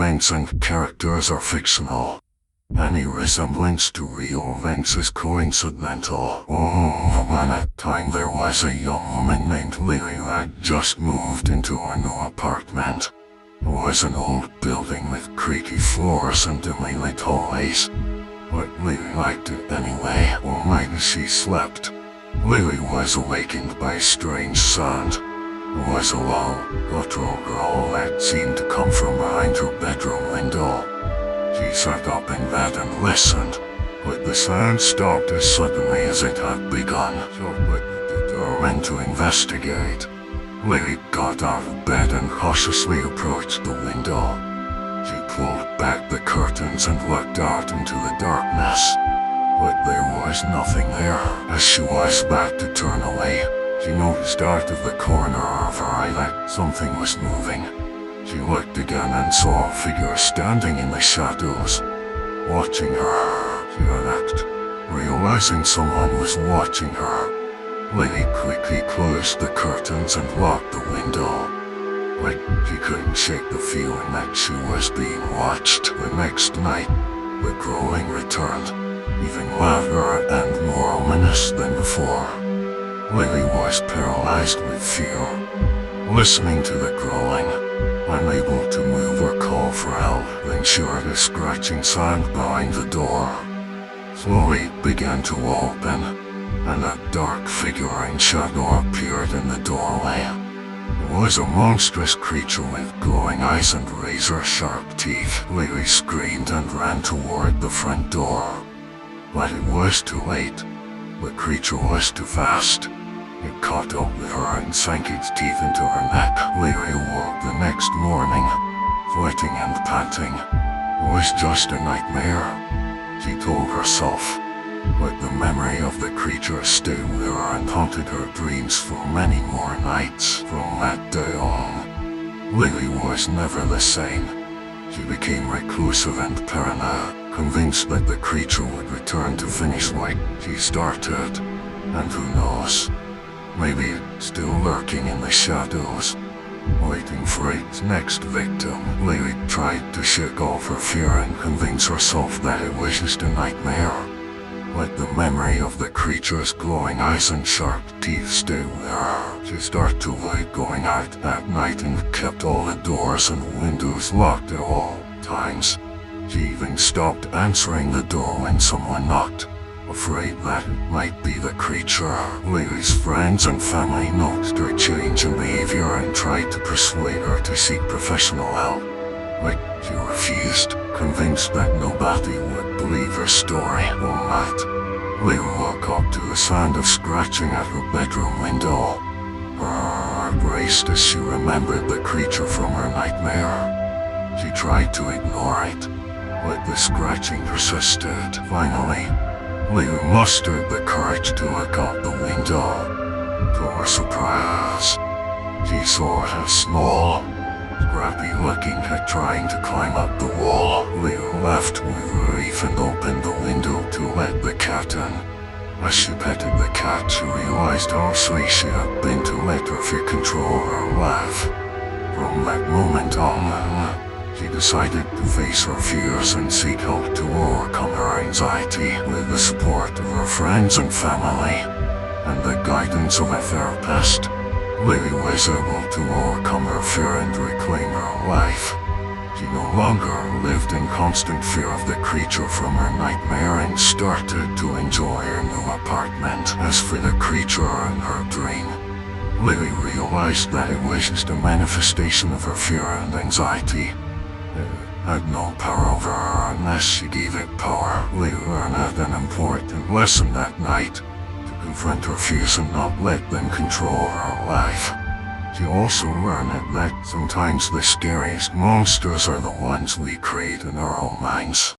events and characters are fictional. Any resemblance to real events is coincidental. When at time there was a young woman named Lily who had just moved into her new apartment. It was an old building with creaky floors and dimly lit hallways. But Lily liked it anyway. All night as she slept, Lily was awakened by a strange sound. It was a low, guttural growl that seemed to come from behind her bedroom window. She sat up in bed and listened, but the sound stopped as suddenly as it had begun. She determined to investigate. Lily got out of bed and cautiously approached the window. She pulled back the curtains and looked out into the darkness, but there was nothing there. As she was about to turn away, she noticed out of the corner of her eye that something was moving. She looked again and saw a figure standing in the shadows, watching her. She panicked, realizing someone was watching her. Lily quickly closed the curtains and locked the window. But she couldn't shake the feeling that she was being watched. The next night, the growling returned, even louder and more ominous than before. Lily was paralyzed with fear, listening to the growling, unable to move or call for help. Then she heard a scratching sound behind the door. Slowly it began to open, and a dark figure in shadow appeared in the doorway. It was a monstrous creature with glowing eyes and razor-sharp teeth. Lily screamed and ran toward the front door. But it was too late. The creature was too fast. It caught up with her and sank its teeth into her neck. Lily awoke the next morning, sweating and panting. It was just a nightmare, she told herself. But the memory of the creature stayed with her and haunted her dreams for many more nights. From that day on, Lily was never the same. She became reclusive and paranoid, convinced that the creature would return to finish like she started. And who knows, maybe it's still lurking in the shadows, waiting for its next victim. Lily tried to shake off her fear and convince herself that it was just a nightmare. But the memory of the creature's glowing eyes and sharp teeth stayed with her. She started to avoid going out at night and kept all the doors and windows locked at all times. She even stopped answering the door when someone knocked, afraid that it might be the creature. Lily's friends and family noticed her change in behavior and tried to persuade her to seek professional help. But she refused, convinced that nobody would believe her story. One night, Lily woke up to the sound of scratching at her bedroom window. Her heart raced as she remembered the creature from her nightmare. She tried to ignore it, but the scratching persisted. Finally, Lily mustered the courage to look out the window. To her surprise, she saw a small, scrappy-looking cat trying to climb up the wall. Lily laughed with relief and opened the window to let the cat in. As she petted the cat, she realized how silly she had been to let her fear control her life. From that moment on, she decided to face her fears and seek help to overcome her anxiety. With the support of her friends and family, and the guidance of a therapist, Lily was able to overcome her fear and reclaim her life. She no longer lived in constant fear of the creature from her nightmare and started to enjoy her new apartment. As for the creature in her dream, Lily realized that it was just a manifestation of her fear and anxiety. It had no power over her unless she gave it power. Lily learned an important lesson that night: confront her fears and not let them control her life. She also learned that sometimes the scariest monsters are the ones we create in our own minds.